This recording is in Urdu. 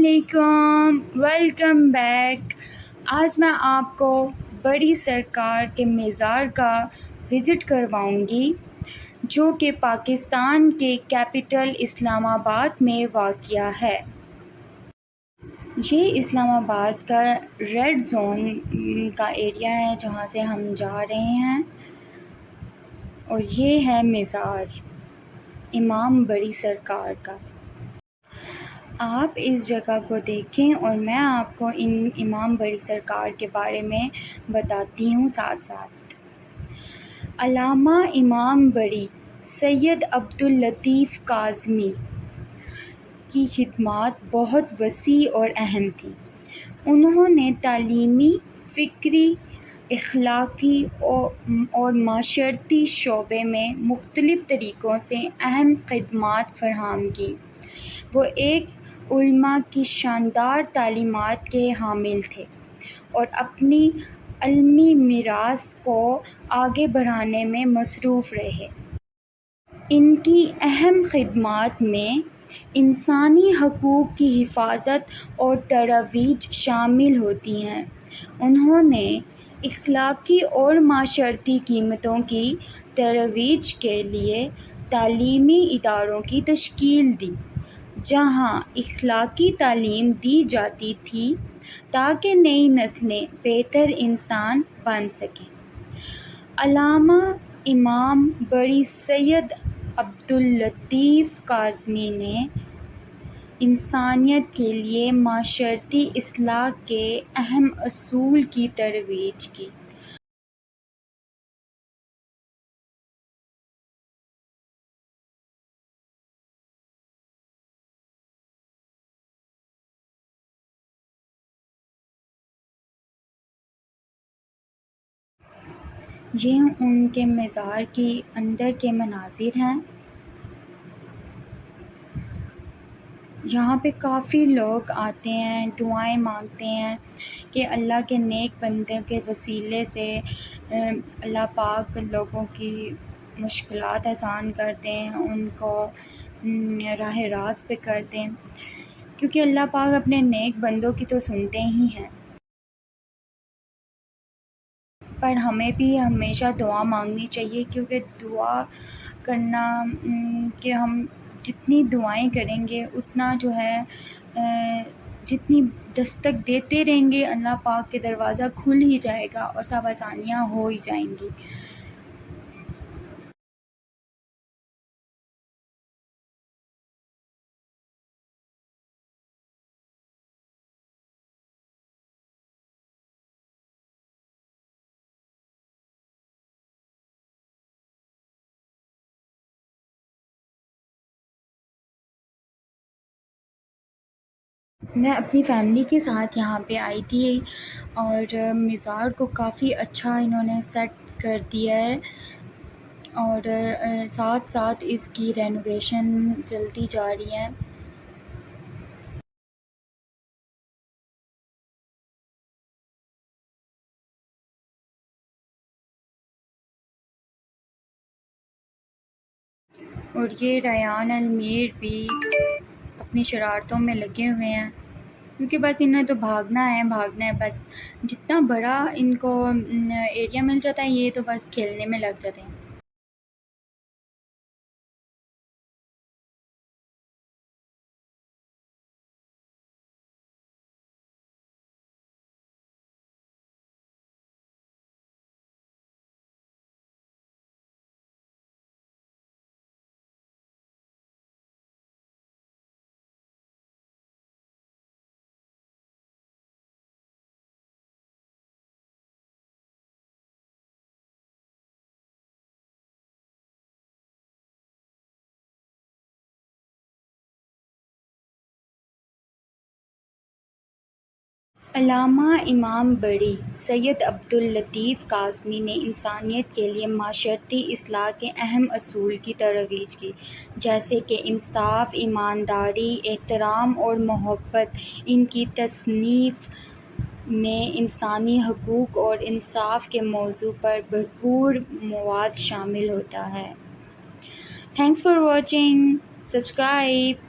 علیکم، ویلکم بیک۔ آج میں آپ کو بڑی سرکار کے مزار کا وزٹ کرواؤں گی جو کہ پاکستان کے کیپٹل اسلام آباد میں واقع ہے۔ یہ اسلام آباد کا ریڈ زون کا ایریا ہے جہاں سے ہم جا رہے ہیں، اور یہ ہے مزار امام بڑی سرکار کا۔ آپ اس جگہ کو دیکھیں اور میں آپ کو ان امام بڑی سرکار کے بارے میں بتاتی ہوں ساتھ ساتھ۔ علامہ امام بڑی سید عبداللطیف کاظمی کی خدمات بہت وسیع اور اہم تھیں۔ انہوں نے تعلیمی، فکری، اخلاقی اور معاشرتی شعبے میں مختلف طریقوں سے اہم خدمات فراہم کیں۔ وہ ایک علماء کی شاندار تعلیمات کے حامل تھے اور اپنی علمی میراث کو آگے بڑھانے میں مصروف رہے۔ ان کی اہم خدمات میں انسانی حقوق کی حفاظت اور ترویج شامل ہوتی ہیں۔ انہوں نے اخلاقی اور معاشرتی قیمتوں کی ترویج کے لیے تعلیمی اداروں کی تشکیل دی جہاں اخلاقی تعلیم دی جاتی تھی تاکہ نئی نسلیں بہتر انسان بن سکیں۔ علامہ امام بڑی سید عبداللطیف کاظمی نے انسانیت کے لیے معاشرتی اصلاح کے اہم اصول کی ترویج کی۔ یہ ان کے مزار کی اندر کے مناظر ہیں۔ یہاں پہ کافی لوگ آتے ہیں، دعائیں مانگتے ہیں کہ اللہ کے نیک بندے کے وسیلے سے اللہ پاک لوگوں کی مشکلات آسان کرتے ہیں، ان کو راہ راست پہ کرتے ہیں، کیونکہ اللہ پاک اپنے نیک بندوں کی تو سنتے ہی ہیں۔ پر ہمیں بھی ہمیشہ دعا مانگنی چاہیے، کیونکہ دعا کرنا کہ ہم جتنی دعائیں کریں گے اتنا جو ہے جتنی دستک دیتے رہیں گے اللہ پاک کے دروازہ کھل ہی جائے گا اور سب آسانیاں ہو ہی جائیں گی۔ میں اپنی فیملی کے ساتھ یہاں پہ آئی تھی اور مزار کو کافی اچھا انہوں نے سیٹ کر دیا ہے، اور ساتھ ساتھ اس کی رینوویشن چلتی جا رہی ہے۔ اور یہ ریان المیر بھی اپنی شرارتوں میں لگے ہوئے ہیں، کیونکہ بس انہیں تو بھاگنا ہے بس۔ جتنا بڑا ان کو ایریا مل جاتا ہے یہ تو بس کھیلنے میں لگ جاتے ہیں۔ علامہ امام بڑی سید عبداللطیف کاظمی نے انسانیت کے لیے معاشرتی اصلاح کے اہم اصول کی ترویج کی، جیسے کہ انصاف، ایمانداری، احترام اور محبت۔ ان کی تصنیف میں انسانی حقوق اور انصاف کے موضوع پر بھرپور مواد شامل ہوتا ہے۔ Thanks for watching, subscribe.